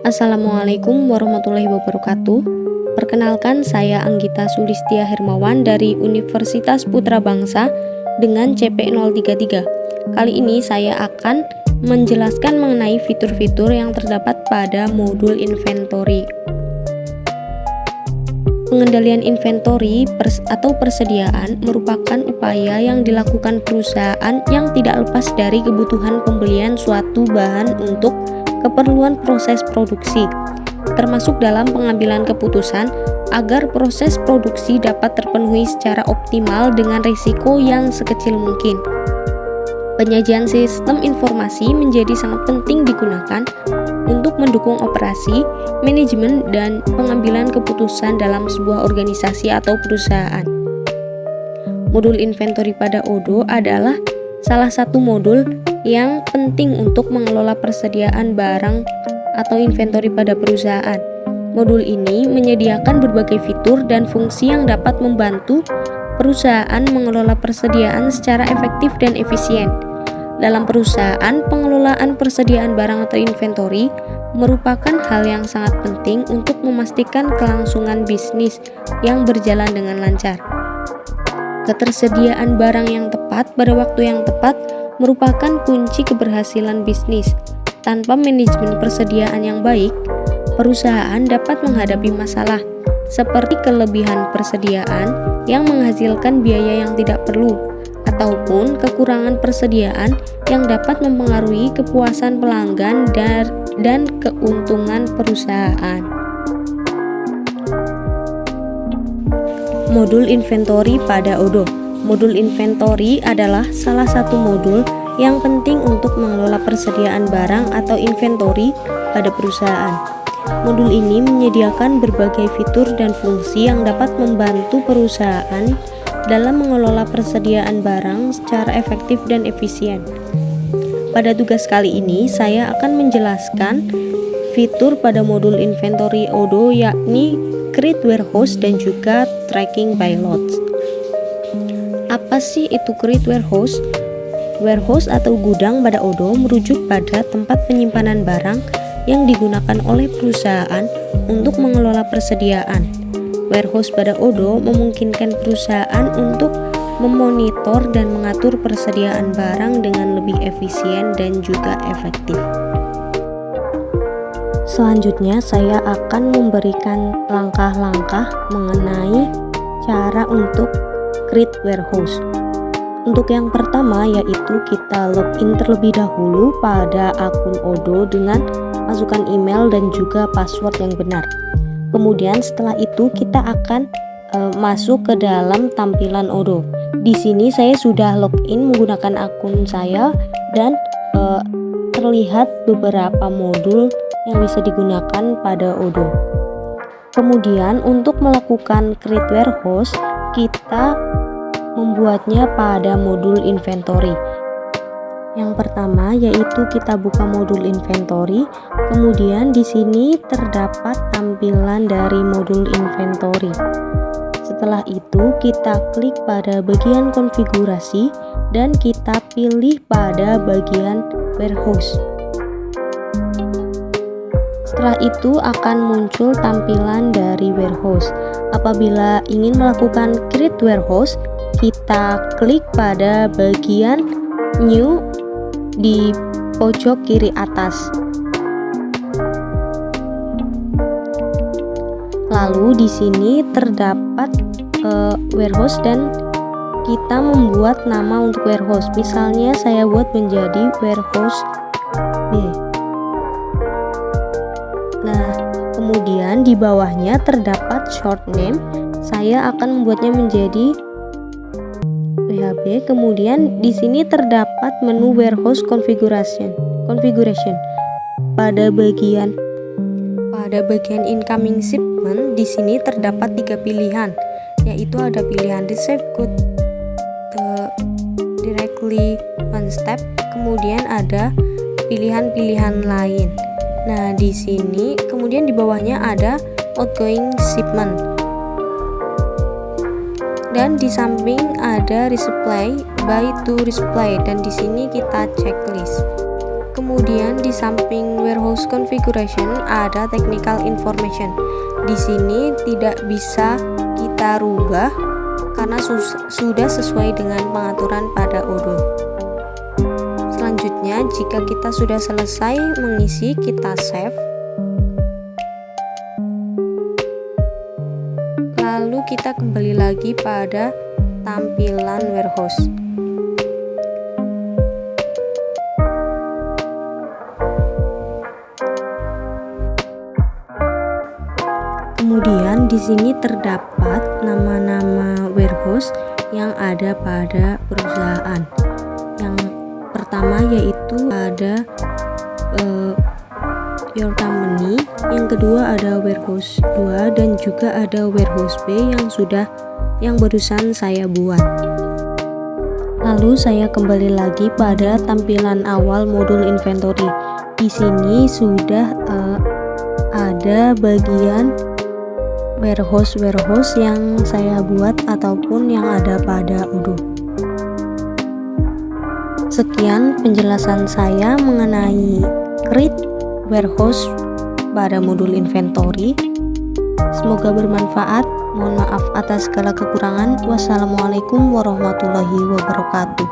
Assalamualaikum warahmatullahi wabarakatuh. Perkenalkan, saya Anggita Sulistia Hermawan dari Universitas Putra Bangsa dengan CP 033. Kali ini saya akan menjelaskan mengenai fitur-fitur yang terdapat pada modul inventory. Pengendalian inventory atau persediaan merupakan upaya yang dilakukan perusahaan yang tidak lepas dari kebutuhan pembelian suatu bahan untuk keperluan proses produksi, termasuk dalam pengambilan keputusan agar proses produksi dapat terpenuhi secara optimal dengan risiko yang sekecil mungkin. Penyajian sistem informasi menjadi sangat penting digunakan untuk mendukung operasi, manajemen, dan pengambilan keputusan dalam sebuah organisasi atau perusahaan. Modul inventory pada Odoo adalah salah satu modul yang penting untuk mengelola persediaan barang atau inventory pada perusahaan. Modul ini menyediakan berbagai fitur dan fungsi yang dapat membantu perusahaan mengelola persediaan secara efektif dan efisien. Dalam perusahaan, pengelolaan persediaan barang atau inventory merupakan hal yang sangat penting untuk memastikan kelangsungan bisnis yang berjalan dengan lancar. Ketersediaan barang yang tepat pada waktu yang tepat merupakan kunci keberhasilan bisnis. Tanpa manajemen persediaan yang baik, perusahaan dapat menghadapi masalah seperti kelebihan persediaan yang menghasilkan biaya yang tidak perlu, ataupun kekurangan persediaan yang dapat mempengaruhi kepuasan pelanggan dan keuntungan perusahaan. Modul inventory pada Odoo. Modul inventory adalah salah satu modul yang penting untuk mengelola persediaan barang atau inventory pada perusahaan. Modul ini menyediakan berbagai fitur dan fungsi yang dapat membantu perusahaan dalam mengelola persediaan barang secara efektif dan efisien. Pada tugas kali ini, saya akan menjelaskan fitur pada modul inventory Odoo, yakni Create Warehouse dan juga Tracking by Lots. Apa sih itu Create Warehouse? Warehouse atau gudang pada Odoo merujuk pada tempat penyimpanan barang yang digunakan oleh perusahaan untuk mengelola persediaan. Warehouse pada Odoo memungkinkan perusahaan untuk memonitor dan mengatur persediaan barang dengan lebih efisien dan juga efektif. Selanjutnya, saya akan memberikan langkah-langkah mengenai cara untuk Create Warehouse. Untuk yang pertama, yaitu kita login terlebih dahulu pada akun Odoo dengan masukkan email dan juga password yang benar. Kemudian setelah itu kita akan masuk ke dalam tampilan Odoo. Di sini saya sudah login menggunakan akun saya dan terlihat beberapa modul yang bisa digunakan pada Odoo. Kemudian untuk melakukan Create Warehouse, kita membuatnya pada modul inventory. Yang pertama yaitu kita buka modul inventory, kemudian di sini terdapat tampilan dari modul inventory. Setelah itu kita klik pada bagian konfigurasi dan kita pilih pada bagian warehouse. Setelah itu akan muncul tampilan dari warehouse. Apabila ingin melakukan Create Warehouse, kita klik pada bagian New di pojok kiri atas. Lalu di sini terdapat warehouse dan kita membuat nama untuk warehouse. Misalnya saya buat menjadi warehouse B. Nah, kemudian di bawahnya terdapat short name. Saya akan membuatnya menjadi WHB. Kemudian di sini terdapat menu warehouse configuration. Pada bagian incoming shipment di sini terdapat 3 pilihan, yaitu ada pilihan receive goods directly one step, kemudian ada pilihan-pilihan lain. Nah, di sini kemudian di bawahnya ada outgoing shipment. Dan di samping ada resupply, buy to resupply, dan di sini kita checklist. Kemudian di samping warehouse configuration ada technical information. Di sini tidak bisa kita rubah karena sudah sesuai dengan pengaturan pada Odoo. Selanjutnya, jika kita sudah selesai mengisi, kita save. Lalu kita kembali lagi pada tampilan warehouse. Kemudian di sini terdapat nama-nama warehouse yang ada pada perusahaan. Yang pertama yaitu ada your company, yang kedua ada warehouse 2 dan juga ada warehouse B yang barusan saya buat. Lalu saya kembali lagi pada tampilan awal modul inventory. Di sini sudah ada bagian warehouse yang saya buat ataupun yang ada pada Odoo. Sekian penjelasan saya mengenai create warehouse pada modul inventory. Semoga bermanfaat. Mohon maaf atas segala kekurangan. Wassalamualaikum warahmatullahi wabarakatuh.